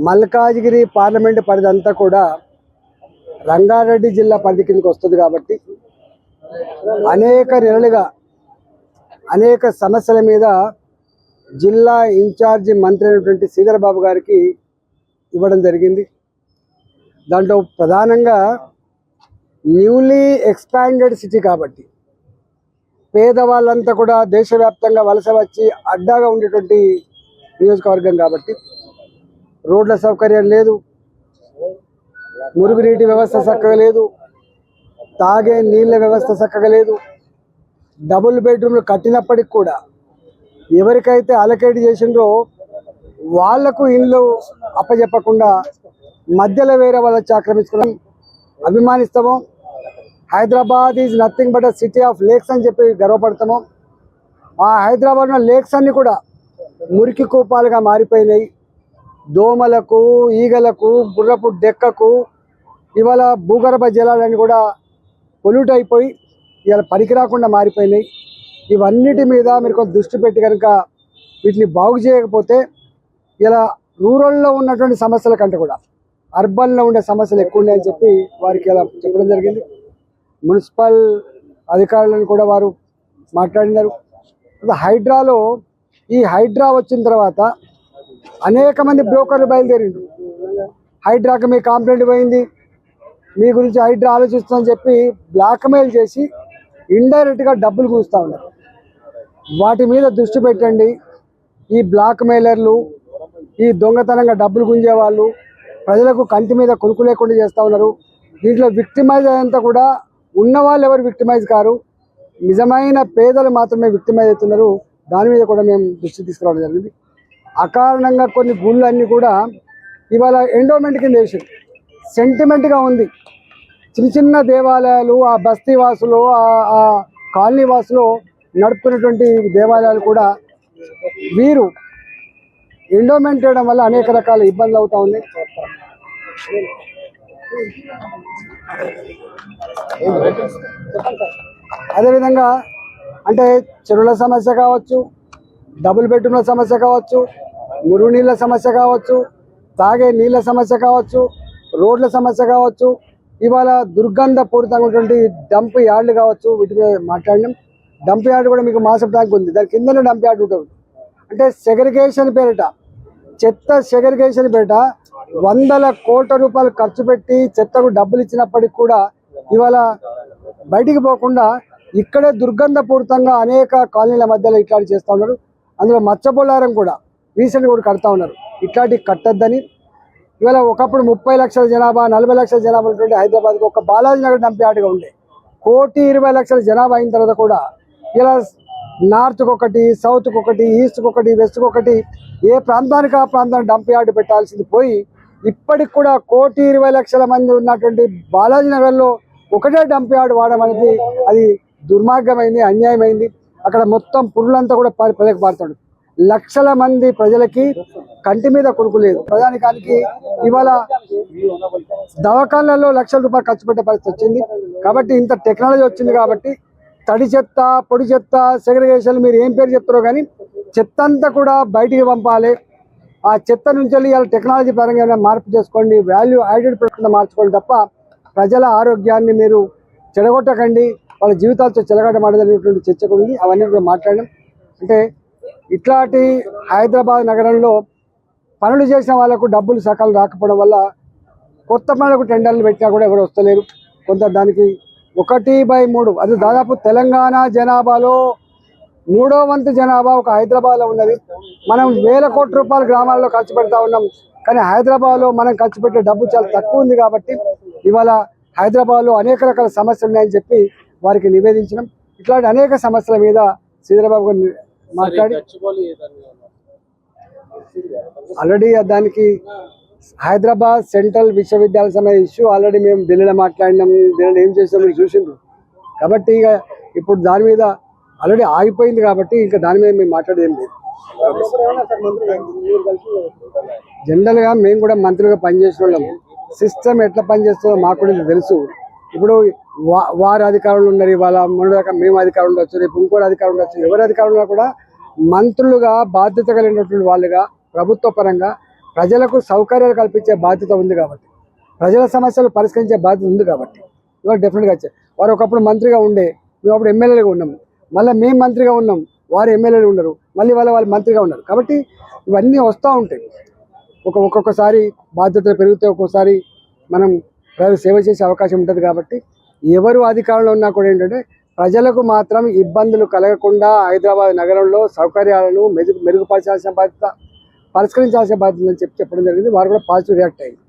Malkajgiri parliament పరిధి అంతా కూడా రంగారెడ్డి జిల్లా పరిధి కిందకి వస్తుంది కాబట్టి అనేక నెలలుగా అనేక సమస్యల మీద జిల్లా ఇన్ఛార్జి మంత్రి అయినటువంటి శ్రీధర్ బాబు గారికి ఇవ్వడం జరిగింది. దాంట్లో ప్రధానంగా న్యూలీ ఎక్స్పాండెడ్ సిటీ కాబట్టి పేదవాళ్ళంతా కూడా దేశవ్యాప్తంగా వలస వచ్చి అడ్డాగా ఉండేటువంటి నియోజకవర్గం కాబట్టి రోడ్ల సౌకర్యం లేదు, మురుగునీటి వ్యవస్థ చక్కగా లేదు, తాగే నీళ్ళ వ్యవస్థ చక్కగా లేదు. డబుల్ బెడ్రూమ్లు కట్టినప్పటికి కూడా ఎవరికైతే అలకేట్ చేసిండ్రో వాళ్లకు ఇండ్లు అప్పచెప్పకుండా మధ్యలో వేరే వాళ్ళు వచ్చి ఆక్రమించుకోవడం అభిమానిస్తామో. Hyderabad is nothing but a city of lakes అని చెప్పి గర్వపడతాము. ఆ హైదరాబాద్లో లేక్స్ అన్నీ కూడా మురికి కూపాలుగా మారిపోయినాయి. దోమలకు, ఈగలకు, గుర్రపు డెక్కకు ఇవాళ భూగర్భ జలాలన్నీ కూడా పొల్యూట్ అయిపోయి ఇవాళ పనికి రాకుండా మారిపోయినాయి. ఇవన్నిటి మీద మీరు కొంత దృష్టి పెట్టి కనుక వీటిని బాగు చేయకపోతే ఇలా రూరల్లో ఉన్నటువంటి సమస్యల కంటే కూడా అర్బన్లో ఉండే సమస్యలు ఎక్కువ ఉన్నాయని చెప్పి వారికి ఇలా చెప్పడం జరిగింది. మున్సిపల్ అధికారులను కూడా వారు మాట్లాడినారు. హైడ్రాలో ఈ హైడ్రా వచ్చిన తర్వాత అనేక మంది బ్రోకర్లు బయలుదేరిండు. హైడ్రాకి మీ కంప్లైంట్ పోయింది, మీ గురించి హైడ్రా ఆలోచిస్తుందని చెప్పి బ్లాక్మెయిల్ చేసి ఇండైరెక్ట్గా డబ్బులు గుంజుతూ ఉన్నారు. వాటి మీద దృష్టి పెట్టండి. ఈ బ్లాక్మెయిలర్లు, ఈ దొంగతనంగా డబ్బులు గుంజే వాళ్ళు ప్రజలకు కంటి మీద కొనుక్కు లేకుండా చేస్తూ ఉన్నారు. దీంట్లో విక్టిమైజ్ అయ్యేంత కూడా ఉన్నవాళ్ళు ఎవరు విక్టిమైజ్ కారు, నిజమైన పేదలు మాత్రమే విక్టిమైజ్ అవుతున్నారు. దాని మీద కూడా మేము దృష్టి తీసుకురావడం జరిగింది. అకారణంగా కొన్ని గుళ్ళు అన్నీ కూడా ఇవాళ ఎండోమెంట్ కింద వేసి సెంటిమెంట్గా ఉంది. చిన్న చిన్న దేవాలయాలు ఆ బస్తీ వాసులు, ఆ కాలనీ వాసులు నడుపుకున్నటువంటి దేవాలయాలు కూడా వీరు ఎండోమెంట్ చేయడం వల్ల అనేక రకాల ఇబ్బందులు అవుతూ ఉన్నాయి. అదేవిధంగా అంటే చెరువుల సమస్య కావచ్చు, డబుల్ బెడ్రూమ్ల సమస్య కావచ్చు, మురుగునీళ్ళ సమస్య కావచ్చు, తాగే నీళ్ళ సమస్య కావచ్చు, రోడ్ల సమస్య కావచ్చు, ఇవాళ దుర్గంధపూరితంగా ఉన్నటువంటి డంప్ యార్డులు కావచ్చు, వీటి మీద మాట్లాడినాం. డంప్ యార్డు కూడా మీకు మాసప్ ట్యాంక్ ఉంది, దాని కిందనే డంప్ యార్డు ఉంటుంది. అంటే సెగ్రిగేషన్ పేరిట, చెత్త సెగ్రిగేషన్ పేరిట 100 కోట్ల రూపాయలు ఖర్చు పెట్టి చెత్తకు డబ్బులు ఇచ్చినప్పటికి కూడా ఇవాళ బయటికి పోకుండా ఇక్కడే దుర్గంధపూరితంగా అనేక కాలనీల మధ్యలో ఇట్లాంటి చేస్తూ ఉన్నారు. అందులో మచ్చబొల్లారం కూడా రీసెంట్గా కూడా కడతా ఉన్నారు. ఇట్లాంటివి కట్టద్దని ఇవాళ ఒకప్పుడు 30 లక్షల జనాభా, 40 లక్షల జనాభా ఉన్నటువంటి హైదరాబాద్కి ఒక బాలాజీ నగర్ డంప్ యార్డ్గా ఉండే 1,20,00,000 జనాభా అయిన తర్వాత కూడా ఇలా నార్త్కి ఒకటి, సౌత్కి ఒకటి, ఈస్ట్కి ఒకటి, వెస్ట్కి ఒకటి, ఏ ప్రాంతానికి ఆ ప్రాంతానికి డంప్ యార్డు పెట్టాల్సింది పోయి ఇప్పటికి కూడా 1,20,00,000 మంది ఉన్నటువంటి బాలాజీ నగర్లో ఒకటే డంప్ యార్డు వాడడం అనేది అది దుర్మార్గమైంది, అన్యాయమైంది. అక్కడ మొత్తం పురులంతా కూడా ప్రజలకు పారుతాడు. లక్షల మంది ప్రజలకి కంటి మీద కొనుక్కు లేదు. ప్రజానికానికి ఇవాళ దవాఖానాలలో లక్షల రూపాయలు ఖర్చు పెట్టే పరిస్థితి వచ్చింది. కాబట్టి ఇంత టెక్నాలజీ వచ్చింది కాబట్టి తడి చెత్త, పొడి చెత్త, సెగ్రిగేషన్ మీరు ఏం పేరు చెప్తారో కానీ చెత్త అంతా కూడా బయటికి పంపాలి. ఆ చెత్త నుంచి వెళ్ళి ఇలా టెక్నాలజీ పరంగా మార్పు చేసుకోండి, వాల్యూ యాడెడ్ ప్రొడక్ట్గా మార్చుకోండి తప్ప ప్రజల ఆరోగ్యాన్ని మీరు చెడగొట్టకండి, వాళ్ళ జీవితాలతో చెలగటమాడదనేటువంటి చర్చ ఉంది. అవన్నీ కూడా మాట్లాడడం అంటే ఇట్లాంటి హైదరాబాద్ నగరంలో పనులు చేసిన వాళ్ళకు డబ్బులు సకాలం రాకపోవడం వల్ల కొత్త పనులకు టెండర్లు పెట్టినా కూడా ఎవరు వస్తలేరు. కొంత దానికి 1/3 అది దాదాపు తెలంగాణ జనాభాలో 3వ వంతు జనాభా ఒక హైదరాబాద్లో ఉన్నది. మనం వేల కోట్ల రూపాయలు గ్రామాల్లో ఖర్చు పెడతా ఉన్నాం, కానీ హైదరాబాద్లో మనం ఖర్చు పెట్టే డబ్బు చాలా తక్కువ ఉంది. కాబట్టి ఇవాళ హైదరాబాద్లో అనేక రకాల సమస్యలు ఉన్నాయని చెప్పి వారికి నివేదించడం. ఇట్లాంటి అనేక సమస్యల మీద శ్రీధరబాబు గారు మాట్లాడి ఆల్రెడీ దానికి హైదరాబాద్ సెంట్రల్ విశ్వవిద్యాలయ సమయ ఇష్యూ ఆల్రెడీ మేము ఢిల్లీలో మాట్లాడినాం. ఢిల్లీలో ఏం చేసాం మీరు చూసిండ్రు. కాబట్టి ఇక ఇప్పుడు దాని మీద ఆల్రెడీ ఆగిపోయింది కాబట్టి ఇంకా దాని మీద మేము మాట్లాడేది లేదు. జనరల్గా మేము కూడా మంత్రులుగా పనిచేసిన వాళ్ళము. సిస్టమ్ ఎట్లా పనిచేస్తుందో మాకు కూడా తెలుసు. ఇప్పుడు వారు అధికారులు ఉన్నారు, ఇవాళ మొన్నదాకా మేము అధికారులు ఉండొచ్చు, రేపు ఇంకోటి అధికారులు ఉండొచ్చు. ఎవరి అధికారులు కూడా మంత్రులుగా బాధ్యత కలిగినటువంటి వాళ్ళుగా ప్రభుత్వ పరంగా ప్రజలకు సౌకర్యాలు కల్పించే బాధ్యత ఉంది కాబట్టి, ప్రజల సమస్యలు పరిష్కరించే బాధ్యత ఉంది కాబట్టి ఇవాళ డెఫినెట్గా వచ్చారు. వారు ఒకప్పుడు మంత్రిగా ఉండే, మేము అప్పుడు ఎమ్మెల్యేలుగా ఉన్నాం, మళ్ళీ మేము మంత్రిగా ఉన్నాం, వారు ఎమ్మెల్యేలు ఉండరు, మళ్ళీ వాళ్ళు మంత్రిగా ఉన్నారు. కాబట్టి ఇవన్నీ వస్తూ ఉంటాయి. ఒక్కొక్కసారి బాధ్యతలు పెరిగితే ఒక్కొక్కసారి మనం ప్రజలకు సేవ చేసే అవకాశం ఉంటుంది. కాబట్టి ఎవరు అధికారంలో ఉన్నా కూడా ఏంటంటే ప్రజలకు మాత్రం ఇబ్బందులు కలగకుండా హైదరాబాద్ నగరంలో సౌకర్యాలను మెరుగుపరచాల్సిన బాధ్యత, పరిష్కరించాల్సిన బాధ్యత అని చెప్పడం జరిగింది. వారు కూడా పాజిటివ్ రియాక్ట్ అయ్యింది.